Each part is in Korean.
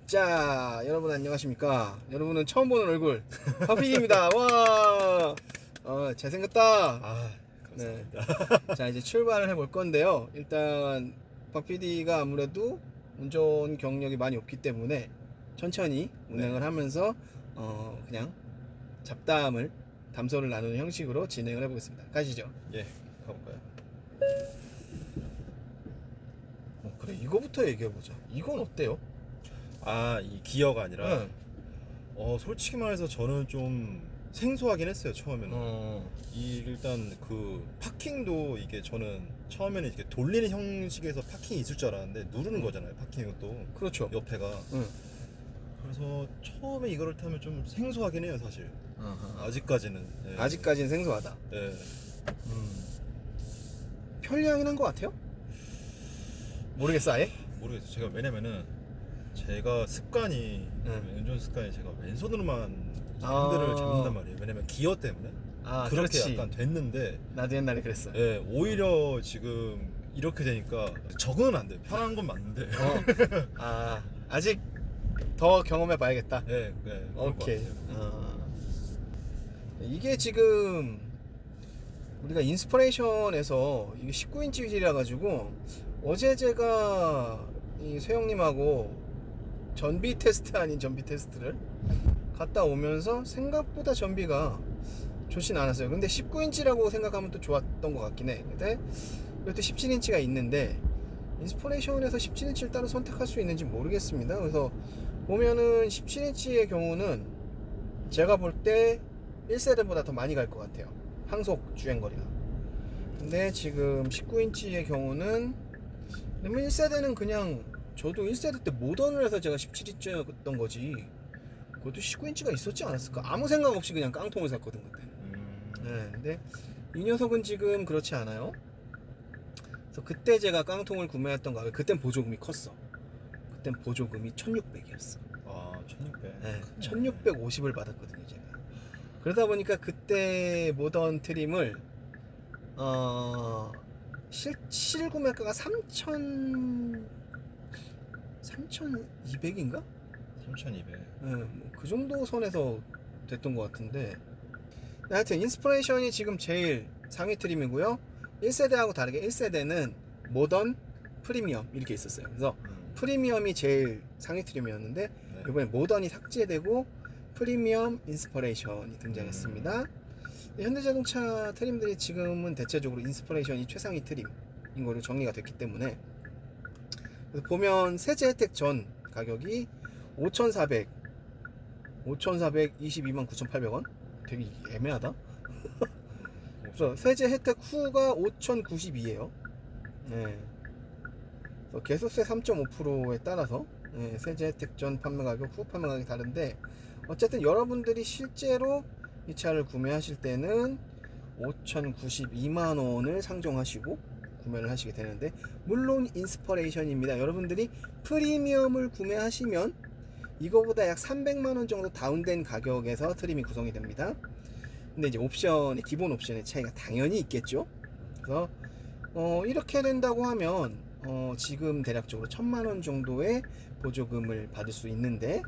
자, 여러분 안녕하십니까? 여러분은 처음 보는 얼굴 박PD입니다. 와, 잘생겼다. 감사합니다. 네. 자, 이제 출발을 해볼 건데요. 일단 박PD가 아무래도 운전 경력이 많이 없기 때문에 천천히 운행을 하면서 그냥 잡담을 담소를 나누는 형식으로 진행을 해보겠습니다. 가시죠. 예, 가볼까요? 그래, 이거부터 얘기해보자. 이건 어때요? 이 기어가 아니라 솔직히 솔직히 말해서 저는 좀 생소하긴 했어요. 처음에는 일단 그 파킹도 이게 저는 처음에는 이렇게 돌리는 형식에서 파킹이 있을 줄 알았는데 누르는 거잖아요. 파킹은 또 그렇죠. 옆에가. 그래서 처음에 이거를 타면 좀 생소하긴 해요, 사실. 아직까지는. 예. 아직까지는 생소하다. 예. 편리하긴 한 것 같아요? 모르겠어, 아예? 모르겠어요. 제가 왜냐면은 제가 습관이 운전 습관이 제가 왼손으로만 핸들을 잡는단 말이에요. 왜냐면 기어 때문에 그렇게 그렇지. 약간 됐는데, 나도 옛날에 그랬어. 예, 오히려 지금 이렇게 되니까 적응은 안 돼요. 편한 건 맞는데. 아직 더 경험해 봐야겠다. 예, 네, 오케이. 이게 지금 우리가 인스퍼레이션에서 이게 19인치 휠이라 가지고 어제 제가 이 쇠형님하고 전비 테스트 아닌 전비 테스트를 갔다 오면서 생각보다 전비가 좋진 않았어요. 근데 19인치라고 생각하면 또 좋았던 것 같긴 해. 근데 이것도 17인치가 있는데 인스퍼레이션에서 17인치를 따로 선택할 수 있는지 모르겠습니다. 그래서 보면은 17인치의 경우는 제가 볼 때 1세대보다 더 많이 갈 것 같아요. 항속 주행거리가. 근데 지금 19인치의 경우는 1세대는 그냥 저도 1세대 때 모던을 해서 제가 17인치였던 거지 그것도 19인치가 있었지 않았을까? 아무 생각 없이 그냥 깡통을 샀거든 그때. 네, 근데 이 녀석은 지금 그렇지 않아요. 그래서 그때 제가 깡통을 구매했던 가격, 그땐 보조금이 컸어. 그땐 보조금이 1600이었어. 1600. 네, 1650을 받았거든요 제가. 그러다 보니까 그때 모던 트림을 실구매가가 3200인가? 3200. 네, 뭐그 정도 선에서 됐던 것 같은데, 하여튼 인스퍼레이션이 지금 제일 상위 트림이고요. 1세대하고 다르게 1세대는 모던, 프리미엄 이렇게 있었어요. 그래서 프리미엄이 제일 상위 트림이었는데 네. 이번에 모던이 삭제되고 프리미엄 인스퍼레이션이 등장했습니다. 현대자동차 트림들이 지금은 대체적으로 인스퍼레이션이 최상위 트림인 걸로 정리가 됐기 때문에, 그래서 보면 세제 혜택 전 가격이 5,422만 9,800원? 되게 애매하다. 그래서 세제 혜택 후가 5,092에요. 네. 개소세 3.5%에 따라서 세제 혜택 전 판매 가격, 후 판매 가격이 다른데, 어쨌든 여러분들이 실제로 이 차를 구매하실 때는 5,092만원을 상정하시고 구매를 하시게 되는데, 물론 인스퍼레이션입니다. 여러분들이 프리미엄을 구매하시면 이거보다 약 300만원 정도 다운된 가격에서 트림이 구성이 됩니다. 근데 이제 옵션의 기본 옵션의 차이가 당연히 있겠죠. 그래서 이렇게 된다고 하면 지금 대략적으로 1000만원 정도의 보조금을 받을 수 있는데,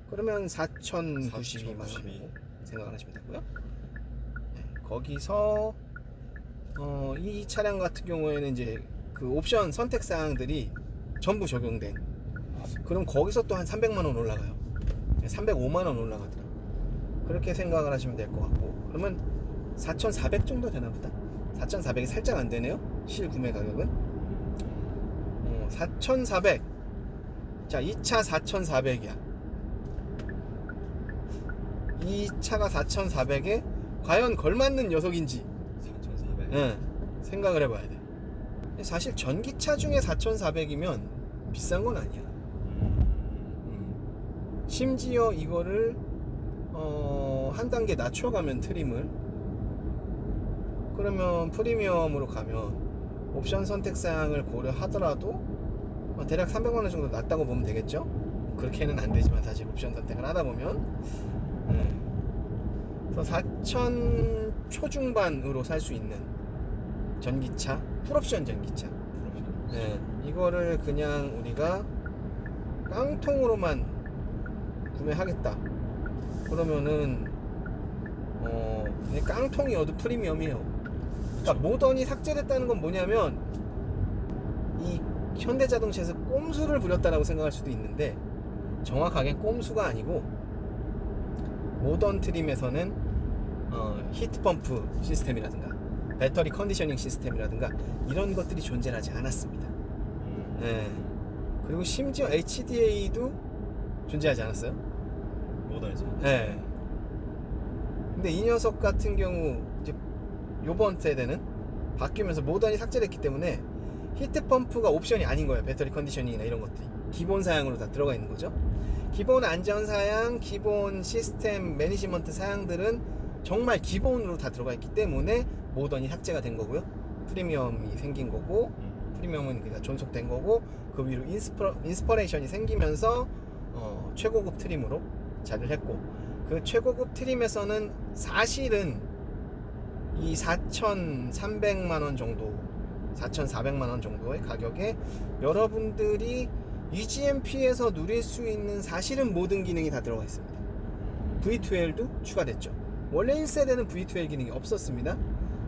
그러면 4,092만원 생각을 하시면 되고요. 네, 거기서 이 차량 같은 경우에는 이제 그 옵션 선택 사항들이 전부 적용된, 그럼 거기서 또 한 300만원 올라가요. 305만원 올라가더라고요. 그렇게 생각을 하시면 될 것 같고, 그러면 4,400 정도 되나 보다. 4,400이 살짝 안 되네요. 실 구매 가격은 4,400. 자, 이 차 4,400이야. 이 차가 4,400에 과연 걸맞는 녀석인지 4,400. 생각을 해봐야 돼. 사실 전기차 중에 4,400이면 비싼 건 아니야. 심지어 이거를 한 단계 낮춰가면 트림을, 그러면 프리미엄으로 가면 옵션 선택 사항을 고려하더라도 대략 300만원 정도 낮다고 보면 되겠죠. 그렇게는 안 되지만 사실 옵션 선택을 하다 보면 그래서 4,000 초중반으로 살 수 있는 전기차, 풀옵션 전기차. 이거를 그냥 우리가 깡통으로만 구매하겠다 그러면은 그냥 깡통이어도 프리미엄이에요. 그러니까 모던이 삭제됐다는 건 뭐냐면 이 현대자동차에서 꼼수를 부렸다라고 생각할 수도 있는데 정확하게 꼼수가 아니고 모던 트림에서는 히트펌프 시스템이라든가 배터리 컨디셔닝 시스템이라든가 이런 것들이 존재하지 않았습니다. 예. 그리고 심지어 HDA도 존재하지 않았어요. 모던에서. 예. 근데 이 녀석 같은 경우 이제 요번 세대는 바뀌면서 모던이 삭제됐기 때문에 히트펌프가 옵션이 아닌 거예요. 배터리 컨디셔닝이나 이런 것들이 기본 사양으로 다 들어가 있는 거죠. 기본 안전 사양, 기본 시스템 매니지먼트 사양들은 정말 기본으로 다 들어가 있기 때문에 모던이 삭제가 된 거고요. 프리미엄이 생긴 거고, 프리미엄은 그러니까 존속된 거고, 그 위로 인스퍼레이션이 생기면서 최고급 트림으로 자리를 했고, 그 최고급 트림에서는 사실은 이 4,300만 원 정도, 4,400만 원 정도의 가격에 여러분들이 EGMP에서 누릴 수 있는 사실은 모든 기능이 다 들어가 있습니다. V12도 추가됐죠. 원래 1세대는 V12 기능이 없었습니다.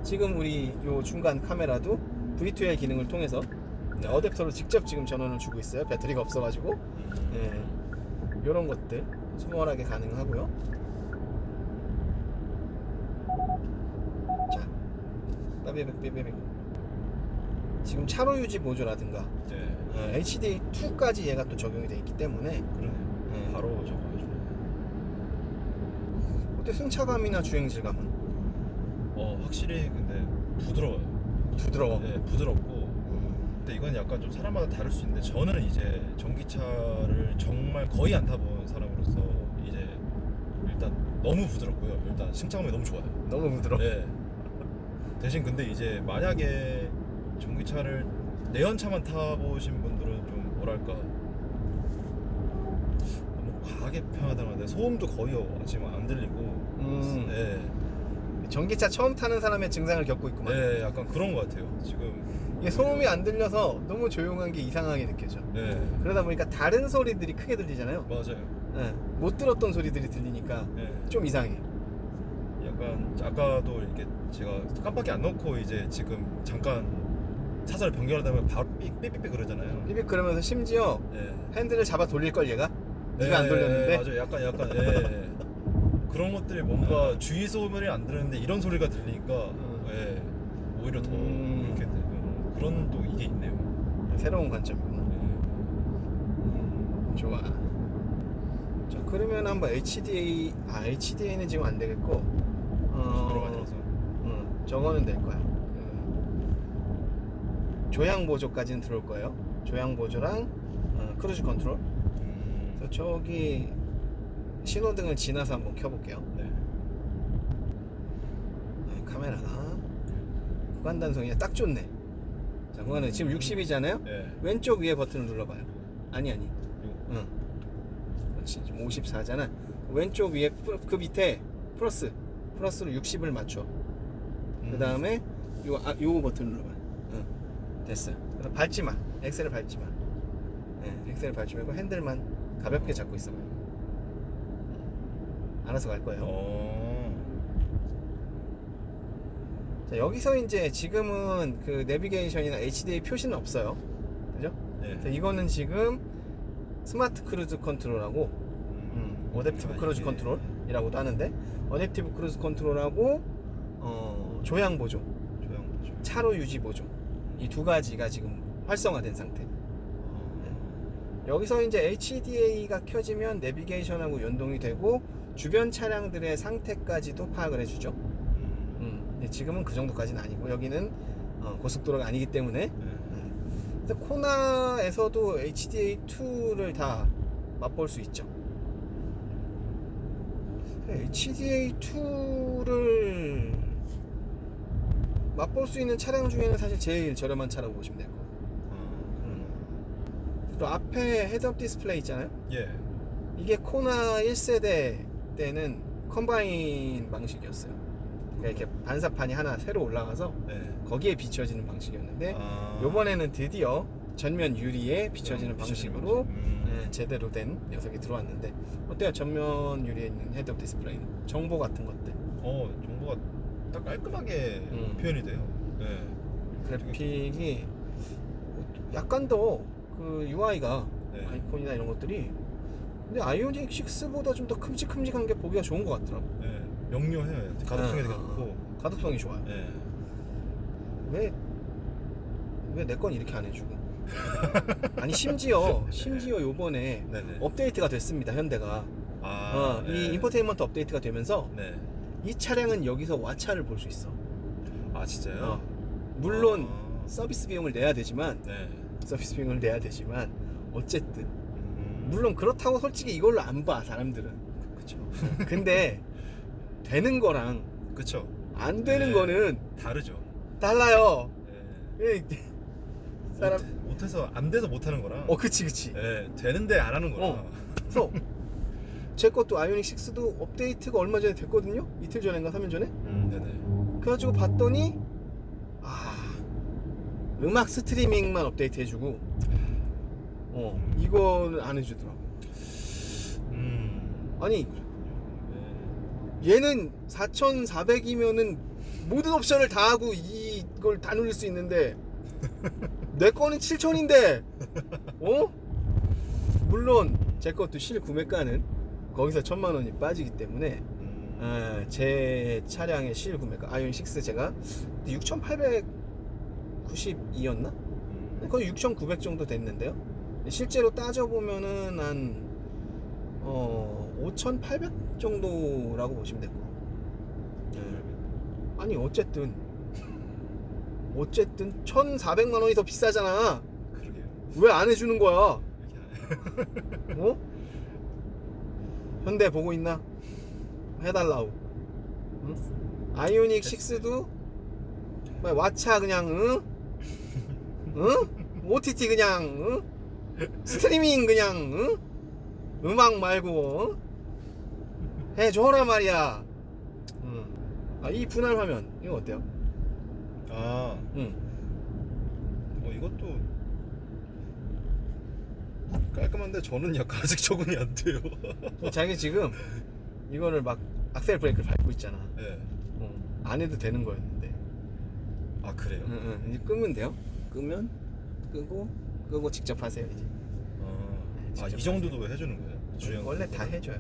지금 우리 요 중간 카메라도 V12 기능을 통해서 어댑터로 직접 지금 전원을 주고 있어요. 배터리가 없어가지고. 예, 요런 것들 수월하게 가능하고요. 자, 빠비백 지금 차로 유지 보조라든가 네. HDA2까지 얘가 또 적용이 되어 있기 때문에 그러네. 바로 적어가지고. 어때 승차감이나 주행 질감은? 확실히 근데 부드러워요. 부드러워. 네, 부드럽고. 근데 이건 약간 좀 사람마다 다를 수 있는데 저는 이제 전기차를 정말 거의 안 타본 사람으로서 이제 일단 너무 부드럽고요. 일단 승차감이 너무 좋아요. 너무 부드러워. 네. 대신 근데 이제 만약에 전기차를 내연차만 타보신 분들은 좀 뭐랄까 너무 과하게 편하다는데 소음도 거의 지금 안 들리고. 네. 전기차 처음 타는 사람의 증상을 겪고 있구만. 네, 약간 그런 것 같아요. 지금 이게 소음이 안 들려서 너무 조용한 게 이상하게 느껴져. 네, 그러다 보니까 다른 소리들이 크게 들리잖아요. 맞아요. 네. 못 들었던 소리들이 들리니까 네. 좀 이상해. 약간 아까도 이렇게 제가 깜빡이 안 넣고 이제 지금 잠깐 차선을 변경하다 보면 바로 삐삐삐 그러잖아요. 삐빅 그러면서 심지어 네. 핸들을 잡아 돌릴 걸 얘가? 네가 안 돌렸는데? 맞아요. 약간 그런 것들이 뭔가 주위 소음이 안 들었는데 이런 소리가 들리니까 오히려 더 그렇게 되고 그런 또 이게 있네요. 새로운 관점이구나. 좋아. 자, 그러면 한번 HDA는 지금 안 되겠고 부드러워 아니라서 저거는 될 거야. 조향 보조까지는 들어올 거예요. 조향 보조랑 크루즈 컨트롤. 그래서 저기 신호등을 지나서 한번 켜볼게요. 네. 카메라가 구간 단속이 딱 좋네. 자, 구간은 지금 60이잖아요. 네. 왼쪽 위에 버튼을 눌러봐요. 아니. 응. 그렇지. 지금 54잖아. 왼쪽 위에 그 밑에 플러스로 60을 맞춰. 그 다음에 요 버튼 눌러봐요. 응. 됐어. 그럼 밟지 마. 엑셀을 밟지 마. 네, 엑셀을 밟지 말고 핸들만 가볍게 잡고 있어봐요. 알아서 갈 거예요. 자, 여기서 이제 지금은 그 내비게이션이나 HDA 표시는 없어요. 그죠? 네. 자, 이거는 지금 스마트 크루즈 컨트롤하고 어댑티브 크루즈 컨트롤이라고도 하는데 어댑티브 크루즈 컨트롤하고 조향 보조, 차로 유지 보조 이 두 가지가 지금 활성화된 상태. 여기서 이제 HDA가 켜지면 내비게이션하고 연동이 되고 주변 차량들의 상태까지도 파악을 해주죠. 근데 지금은 그 정도까지는 아니고 여기는 고속도로가 아니기 때문에 그래서 코나에서도 HDA2를 다 맛볼 수 있죠. HDA2를 맛볼 수 있는 차량 중에는 사실 제일 저렴한 차라고 보시면 될 거예요. 또 앞에 헤드업 디스플레이 있잖아요. 예. 이게 코나 1세대 때는 컴바인 방식이었어요. 그러니까 이렇게 반사판이 하나 새로 올라가서 네. 거기에 비춰지는 방식이었는데 요번에는 드디어 전면 유리에 비춰지는 비춰지는 방식으로 방식. 제대로 된 녀석이 들어왔는데 어때요? 전면 유리에 있는 헤드업 디스플레이는 정보 같은 것들 정보가 딱 깔끔하게 표현이 돼요. 네. 그래픽이 약간 더 그 UI가 네. 아이콘이나 이런 것들이 근데 아이오닉 6보다 좀 더 큼직큼직한 게 보기가 좋은 것 같더라고. 네. 명료해요. 가독성이 되게 좋고. 가독성이 좋아요. 네. 왜 내 건 이렇게 안 해주고? 아니 심지어 요번에 네네. 업데이트가 됐습니다. 현대가 이 인포테인먼트 업데이트가 되면서 네. 이 차량은 여기서 와차를 볼 수 있어. 아 진짜요? 물론 서비스 비용을 내야 되지만 네. 어쨌든 물론 그렇다고 솔직히 이걸로 안 봐 사람들은. 그쵸. 근데 되는 거랑 그쵸. 안 되는 네. 거는 다르죠. 달라요. 네. 사람 못해서 안 돼서 못하는 거랑. 그치. 네. 되는데 안 하는 거랑. 그래서 제 것도 아이오닉 6도 업데이트가 얼마 전에 됐거든요. 이틀 전인가 3일 전에. 네네. 그래가지고 봤더니 음악 스트리밍만 업데이트 해주고 이거는 안 해주더라고. 아니 얘는 4,400이면은 모든 옵션을 다 하고 이걸 다 누릴 수 있는데 내 거는 7,000인데 물론 제 것도 실구매가는 거기서 1,000만 원이 빠지기 때문에 제 차량의 실구매가 아이오닉 6 제가 6,892였나? 거의 6,900 정도 됐는데요. 실제로 따져보면은 한 5,800 정도라고 보시면 되고. 아니 어쨌든 1,400만 원이 더 비싸잖아. 그러게요. 왜 안 해주는 거야? 이렇게 현대 보고 있나? 해달라고. 응? 아이오닉 6도 왓챠 그냥 OTT 그냥 스트리밍 그냥 음악 말고 해줘라 말이야. 이 분할 화면 이거 어때요? 이것도 깔끔한데 저는 약간 아직 적응이 안 돼요. 자기 지금 이거를 막 악셀 브레이크를 밟고 있잖아. 네. 안 해도 되는 거였는데. 아 그래요? 이제 끄면 돼요. 끄고 직접 하세요 이제. 이 정도도 해주는 거예요? 주행 원래 다 해줘요.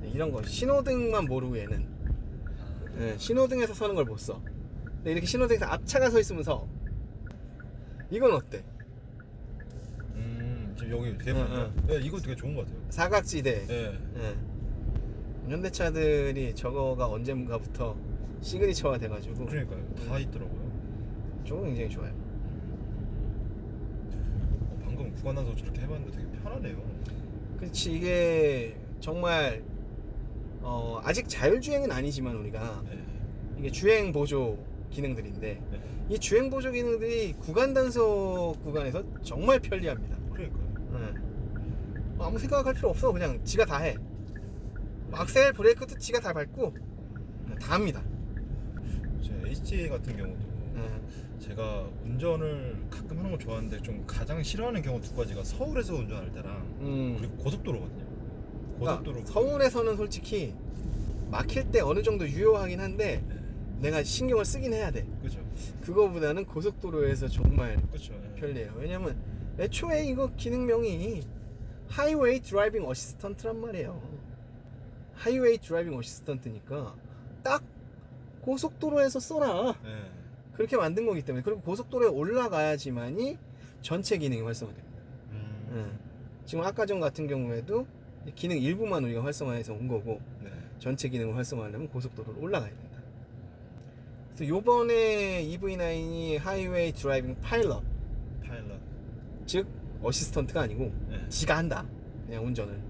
이런 거 신호등만 모르고 얘는 신호등에서 서는 걸 못 써. 근데 이렇게 신호등에서 앞차가 서 있으면 서. 이건 어때? 지금 여기 되게 네, 이거 되게 좋은 것 같아요. 사각지대. 네. 현대차들이 저거가 언젠가부터 시그니처가 돼가지고. 그러니까요. 다 있더라고요. 저거 굉장히 좋아요. 방금 구간 단속 저렇게 해봤는데 되게 편하네요. 그렇지. 이게 정말 아직 자율주행은 아니지만 우리가 이게 주행 보조 기능들인데 이 주행 보조 기능들이 구간 단속 구간에서 정말 편리합니다. 그러니까요. 아무 생각할 필요 없어. 그냥 지가 다 해. 악셀 브레이크도 지가 다 밟고 다 합니다. 제 HTA 같은 경우도 제가 운전을 가끔 하는 걸 좋아하는데 좀 가장 싫어하는 경우 두 가지가 서울에서 운전할 때랑 그리고 고속도로거든요. 고속도로 서울에서는 솔직히 막힐 때 어느 정도 유효하긴 한데 내가 신경을 쓰긴 해야 돼. 그죠. 그거보다는 고속도로에서 정말 그쵸. 편리해요. 왜냐면 애초에 이거 기능명이 하이웨이 드라이빙 어시스턴트란 말이에요. 하이웨이 드라이빙 어시스턴트니까 딱 고속도로에서 써라. 그렇게 만든 거기 때문에. 그리고 고속도로에 올라가야지만이 전체 기능이 활성화됩니다. 지금 아까 전 같은 경우에도 기능 일부만 우리가 활성화해서 온 거고 전체 기능을 활성화하려면 고속도로를 올라가야 된다. 그래서 요번에 EV9이 하이웨이 드라이빙 파일럿 즉 어시스턴트가 아니고 지가 한다. 그냥 운전을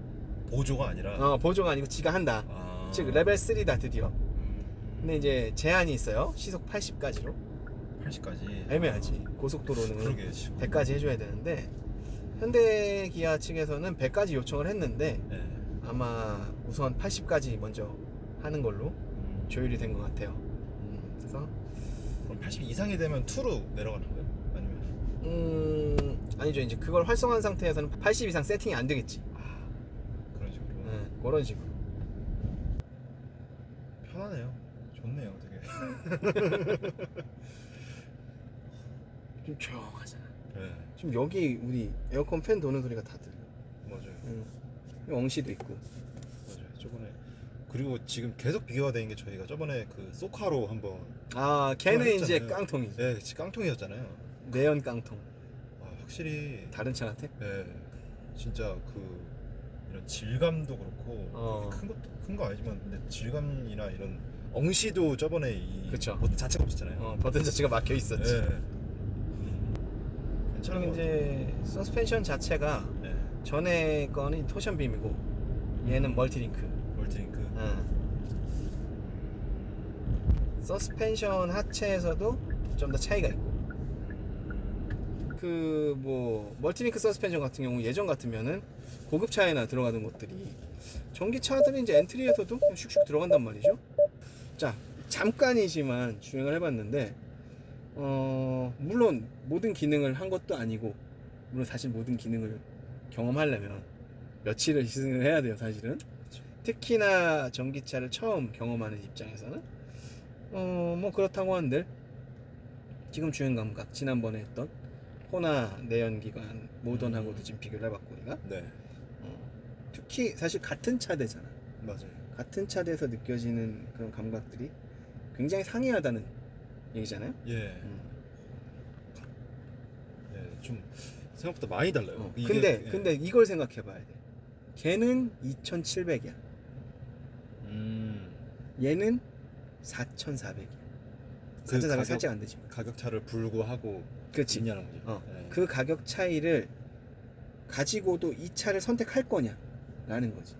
보조가 아니라 보조가 아니고 지가 한다. 즉 레벨 3다 드디어. 근데 이제 제한이 있어요. 시속 80까지로. 80까지 애매하지. 고속도로는 그러게 100까지 해줘야 되는데 현대 기아 측에서는 100까지 요청을 했는데 아마 우선 80까지 먼저 하는 걸로 조율이 된 것 같아요. 그래서 그럼 80 이상이 되면 2로 내려가는 거예요? 아니면 아니죠. 이제 그걸 활성화한 상태에서는 80 이상 세팅이 안 되겠지. 그런 식으로. 네, 그런 식으로. 편하네요. 좋네요, 되게. 좀 조용하잖아. 네, 지금 여기 우리 에어컨 팬 도는 소리가 다 들려. 맞아요. 엉시도 있고. 맞아요. 저번에 그리고 지금 계속 비교가 되는 게 저희가 저번에 그 소카로 한번 아, 걔는 이제 했잖아요. 깡통이지. 네, 깡통이었잖아요. 내연 깡통. 아, 확실히 다른 차 같아? 네, 진짜 그 이런 질감도 그렇고 큰 거 아니지만 근데 질감이나 이런 엉시도 저번에 이 그쵸. 버튼 자체가 없었잖아요. 버튼 자체가 막혀 있었지. 네. 괜찮은 그리고 거 이제 서스펜션 자체가 네. 전에 거는 토션 빔이고 얘는 멀티링크. 멀티링크. 서스펜션 하체에서도 좀 더 차이가 있고. 그 뭐 멀티링크 서스펜션 같은 경우 예전 같으면은 고급 차에나 들어가는 것들이 전기차들이 이제 엔트리에서도 그냥 슉슉 들어간단 말이죠. 자, 잠깐이지만 주행을 해봤는데 물론 모든 기능을 한 것도 아니고, 물론 사실 모든 기능을 경험하려면 며칠을 시승을 해야 돼요, 사실은. 특히나 전기차를 처음 경험하는 입장에서는 뭐 그렇다고 한들 지금 주행 감각, 지난번에 했던 호나 내연기관 모던하고도 지금 비교를 해봤고 우리가 네. 특히 사실 같은 차대잖아. 맞아요. 같은 차대에서 느껴지는 그런 감각들이 굉장히 상이하다는 얘기잖아요. 예. 예, 좀 생각보다 많이 달라요. 근데 이걸 생각해 봐야 돼. 걔는 2,700이야. 얘는 4,400이야. 4,400 살짝 안 되지. 가격 차를 불구하고 그렇지. 있냐는 거죠. 네. 그 가격 차이를 가지고도 이 차를 선택할 거냐라는 거지.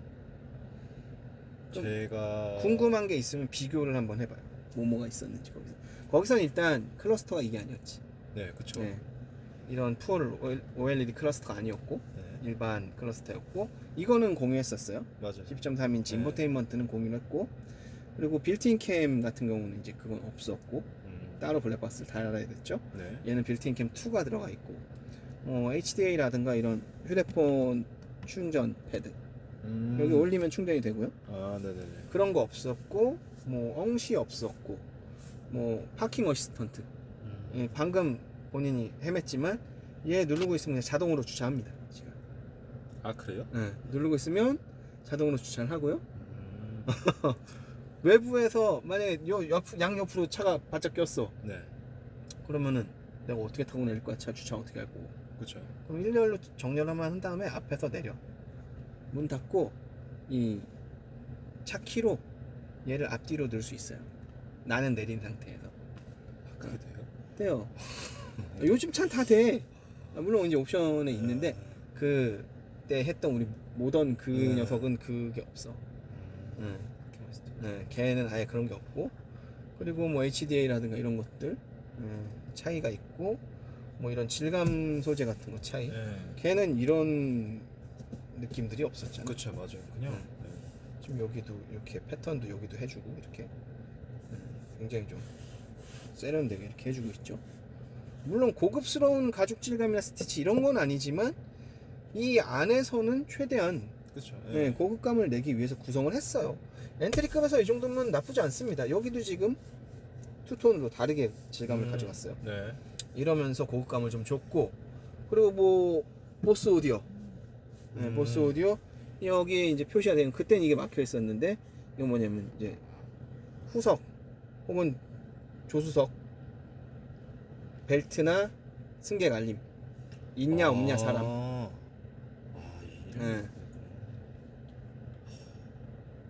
제가 궁금한 게 있으면 비교를 한번 해봐요. 뭐가 있었는지 거기서는 일단 클러스터가 이게 아니었지. 네, 그렇죠. 네. 이런 풀 OLED 클러스터가 아니었고 네. 일반 클러스터였고, 이거는 공유했었어요. 맞아요. 10.3인치 네. 인포테인먼트는 공유를 했고, 그리고 빌트인 캠 같은 경우는 이제 그건 없었고 따로 블랙박스를 달아야 됐죠. 네. 얘는 빌트인 캠 2가 들어가 있고, HDA라든가 이런 휴대폰 충전 패드 여기 올리면 충전이 되고요. 아, 네네네. 그런 거 없었고, 뭐 엉시 없었고, 뭐 파킹 어시스턴트. 예, 방금 본인이 헤맸지만 얘 누르고 있으면 그냥 자동으로 주차합니다. 지금. 아, 그래요? 예, 누르고 있으면 자동으로 주차를 하고요. 외부에서 만약에 양옆으로 차가 바짝 꼈어. 네. 그러면은 내가 어떻게 타고 내릴 거야? 차 주차 어떻게 할 거고? 그렇죠. 그럼 일렬로 정렬만 한 다음에 앞에서 내려. 문 닫고 이 차 키로 얘를 앞뒤로 넣을 수 있어요. 나는 내린 상태에서. 아, 그게 돼요? 돼요. 요즘 차는 다 돼. 물론 이제 옵션에 있는데 그때 했던 우리 모던 그 녀석은 그게 없어. 네, 걔는 아예 그런 게 없고, 그리고 뭐 HDA라든가 이런 것들 차이가 있고, 뭐 이런 질감 소재 같은 거 차이. 걔는 이런 느낌들이 없었잖아. 그렇죠, 맞아요. 그냥 지금 여기도 이렇게 패턴도 여기도 해주고 이렇게 굉장히 좀 세련되게 이렇게 해주고 있죠. 물론 고급스러운 가죽 질감이나 스티치 이런 건 아니지만 이 안에서는 최대한 그렇죠. 고급감을 내기 위해서 구성을 했어요. 엔트리급에서 이 정도면 나쁘지 않습니다. 여기도 지금 투톤으로 다르게 질감을 가져갔어요. 네. 이러면서 고급감을 좀 줬고, 그리고 뭐 보스 오디오, 보스 오디오 여기에 이제 표시가 되는, 그때는 이게 막혀 있었는데 이거 뭐냐면 이제 후석 혹은 조수석 벨트나 승객 알림 있냐 없냐 사람.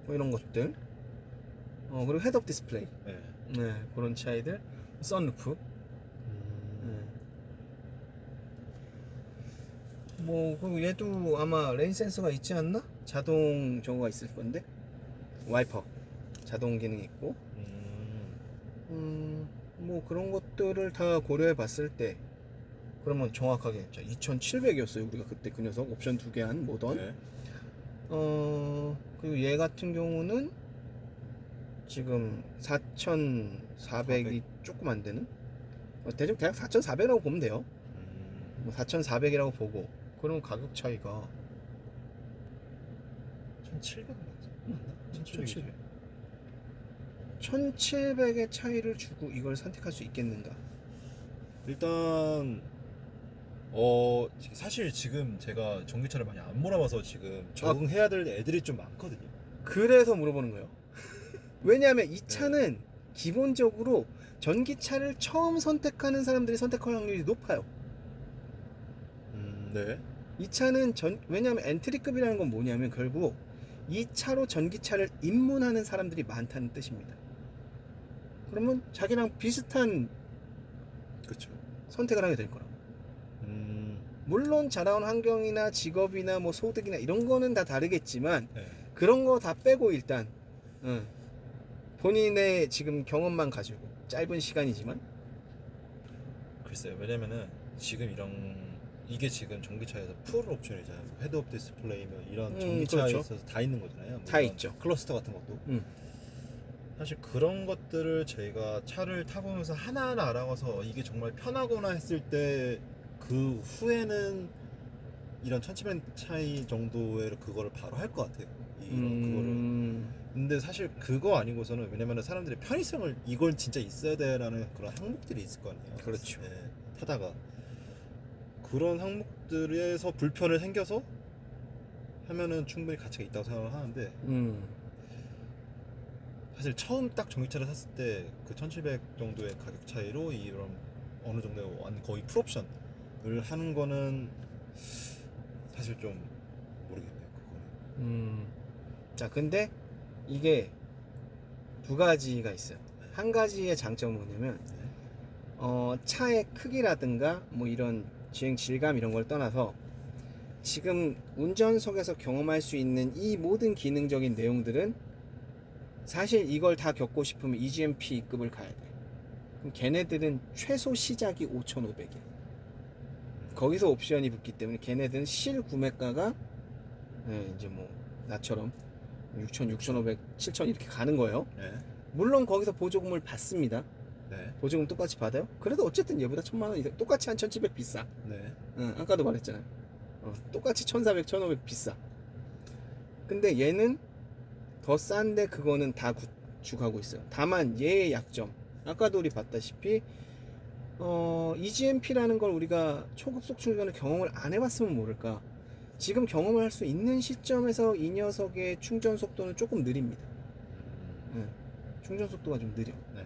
뭐 이런 것들. 그리고 헤드업 디스플레이. 그런 차이들. 선루프. 뭐 그리고 얘도 아마 레인 센서가 있지 않나? 자동 저거가 있을 건데. 와이퍼 자동 기능이 있고. 뭐 그런 것들을 다 고려해 봤을 때 그러면 정확하게 2,700이었어요 우리가 그때 그 녀석 옵션 2개 한 모던. 그리고 얘 같은 경우는 지금 4,400이 조금 안 되는, 대략 4,400이라고 보면 돼요. 뭐 4,400이라고 보고 그럼 가격 차이가 1,700원 맞나? 1,700. 1,700의 차이를 주고 이걸 선택할 수 있겠는가? 일단 사실 지금 제가 전기차를 많이 안 몰아봐서 지금 적응해야 될 애들이 좀 많거든요. 그래서 물어보는 거예요. 왜냐하면 이 차는 기본적으로 전기차를 처음 선택하는 사람들이 선택할 확률이 높아요. 네. 이 차는 왜냐하면 엔트리급이라는 건 뭐냐면 결국 이 차로 전기차를 입문하는 사람들이 많다는 뜻입니다. 그러면 자기랑 비슷한 그렇죠. 선택을 하게 될 거라. 물론 자라온 환경이나 직업이나 뭐 소득이나 이런 거는 다 다르겠지만 네. 그런 거 다 빼고 일단 본인의 지금 경험만 가지고 짧은 시간이지만 글쎄요. 왜냐면은 지금 이게 지금 전기차에서 풀 옵션이잖아요. 헤드업 디스플레이 뭐 이런 전기차에 그렇죠. 있어서 다 있는 거잖아요. 다 물론 있죠. 클러스터 같은 것도. 사실 그런 것들을 저희가 차를 타보면서 하나하나 알아가서 이게 정말 편하구나 했을 때 그 후에는 이런 1,700 차이 정도의 그거를 바로 할 것 같아요. 그거를. 근데 사실 그거 아니고서는 왜냐면은 사람들이 편의성을 이걸 진짜 있어야 돼라는 그런 항목들이 있을 거 아니에요. 그렇죠. 네, 타다가 그런 항목들에서 불편을 생겨서 하면은 충분히 가치가 있다고 생각을 하는데 사실 처음 딱 전기차를 샀을 때 그 1,700 정도의 가격 차이로 이런 어느 정도의 거의 풀옵션을 하는 거는 사실 좀 모르겠네요. 그거는. 자, 근데 이게 두 가지가 있어요. 한 가지의 장점은 뭐냐면 차의 크기라든가 뭐 이런 주행 질감 이런 걸 떠나서 지금 운전석에서 경험할 수 있는 이 모든 기능적인 내용들은 사실 이걸 다 겪고 싶으면 EGMP급을 가야 돼. 그럼 걔네들은 최소 시작이 5,500이야. 거기서 옵션이 붙기 때문에 걔네들은 실 구매가가 이제 뭐 나처럼 6,000, 6,500, 7,000 이렇게 가는 거예요. 네. 물론 거기서 보조금을 받습니다. 네. 보조금 똑같이 받아요. 그래도 어쨌든 얘보다 1,000만 원 똑같이 한 1,700 비싸. 네. 아까도 말했잖아요. 똑같이 1,400, 1,500 비싸. 근데 얘는 더 싼데 그거는 다 구축하고 있어요. 다만 얘의 약점, 아까도 우리 봤다시피 EGMP라는 걸 우리가 초급속 충전을 경험을 안 해봤으면 모를까. 지금 경험을 할 수 있는 시점에서 이 녀석의 충전 속도는 조금 느립니다. 충전 속도가 좀 느려. 네.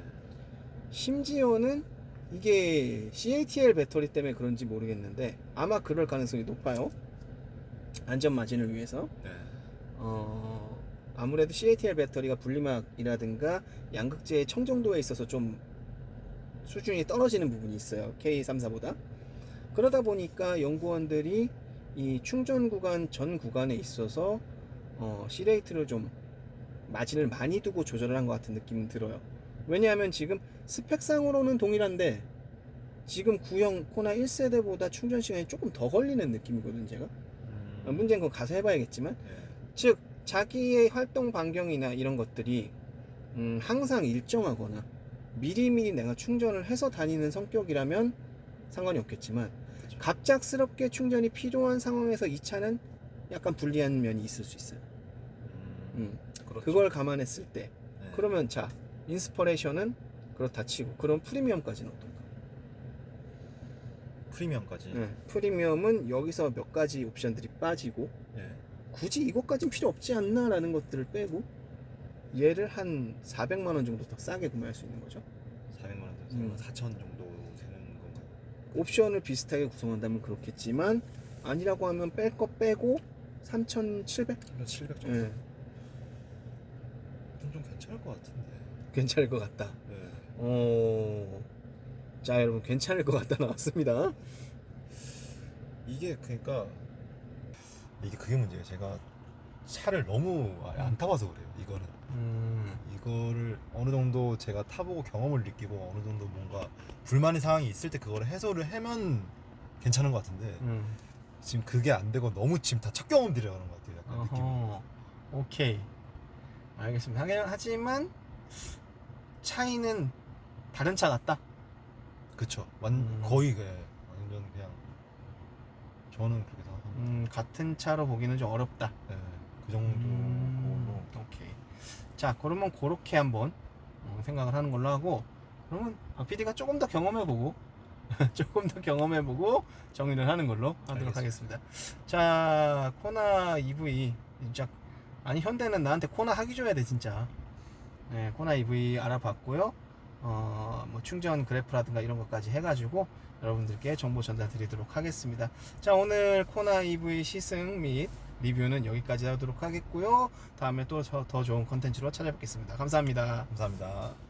심지어는 이게 CATL 배터리 때문에 그런지 모르겠는데 아마 그럴 가능성이 높아요. 안전 마진을 위해서. 네. 아무래도 CATL 배터리가 분리막이라든가 양극재의 청정도에 있어서 좀 수준이 떨어지는 부분이 있어요. K34보다. 그러다 보니까 연구원들이 이 충전 구간 전 구간에 있어서 C레이트를 좀 마진을 많이 두고 조절을 한 것 같은 느낌이 들어요. 왜냐하면 지금 스펙상으로는 동일한데 지금 구형 코나 1세대보다 충전 시간이 조금 더 걸리는 느낌이거든요. 제가 문제는 그건 가서 해봐야겠지만 네. 즉 자기의 활동 반경이나 이런 것들이 항상 일정하거나 미리미리 내가 충전을 해서 다니는 성격이라면 상관이 없겠지만 그렇죠. 갑작스럽게 충전이 필요한 상황에서 이 차는 약간 불리한 면이 있을 수 있어요. 그렇죠. 그걸 감안했을 때 네. 그러면 자 인스퍼레이션은 그렇다 치고 그럼 프리미엄까지는 어떤가? 프리미엄까지. 프리미엄은 여기서 몇 가지 옵션들이 빠지고 네. 굳이 이것까진 필요 없지 않나 라는 것들을 빼고 얘를 한 400만 원 정도 더 싸게 구매할 수 있는 거죠. 400만 원, 4,000 정도 되는 건가요? 옵션을 비슷하게 구성한다면 그렇겠지만 아니라고 하면 뺄 거 빼고 3,700? 700 정도. 네. 좀 괜찮을 것 같은데. 괜찮을 것 같다. 네. 자 여러분 괜찮을 것 같다 나왔습니다. 이게 그러니까 그게 문제예요. 제가 차를 너무 안 타봐서 그래요. 이거를 어느 정도 제가 타보고 경험을 느끼고 어느 정도 뭔가 불만의 상황이 있을 때 그걸 해소를 하면 괜찮은 것 같은데 지금 그게 안 되고 너무 지금 다 첫 경험들이라 그런 것 같아요. 약간 느낌이. 오케이 알겠습니다. 하지만 차이는 다른 차 같다. 그쵸. 거의 완전 그냥 저는 그렇게 생각합니다. 같은 차로 보기는 좀 어렵다. 네, 그 정도로. 오케이. 자, 그러면 그렇게 한번 생각을 하는 걸로 하고, 그러면 박 PD가 조금 더 경험해보고 조금 더 경험해보고 정리를 하는 걸로 하도록 하겠습니다. 자, 코나 EV 진짜, 아니 현대는 나한테 코나 하기 줘야 돼 진짜. 네, 코나 EV 알아봤고요. 뭐 충전 그래프라든가 이런 것까지 해가지고 여러분들께 정보 전달 드리도록 하겠습니다. 자, 오늘 코나 EV 시승 및 리뷰는 여기까지 하도록 하겠고요. 다음에 또 더 좋은 컨텐츠로 찾아뵙겠습니다. 감사합니다. 감사합니다.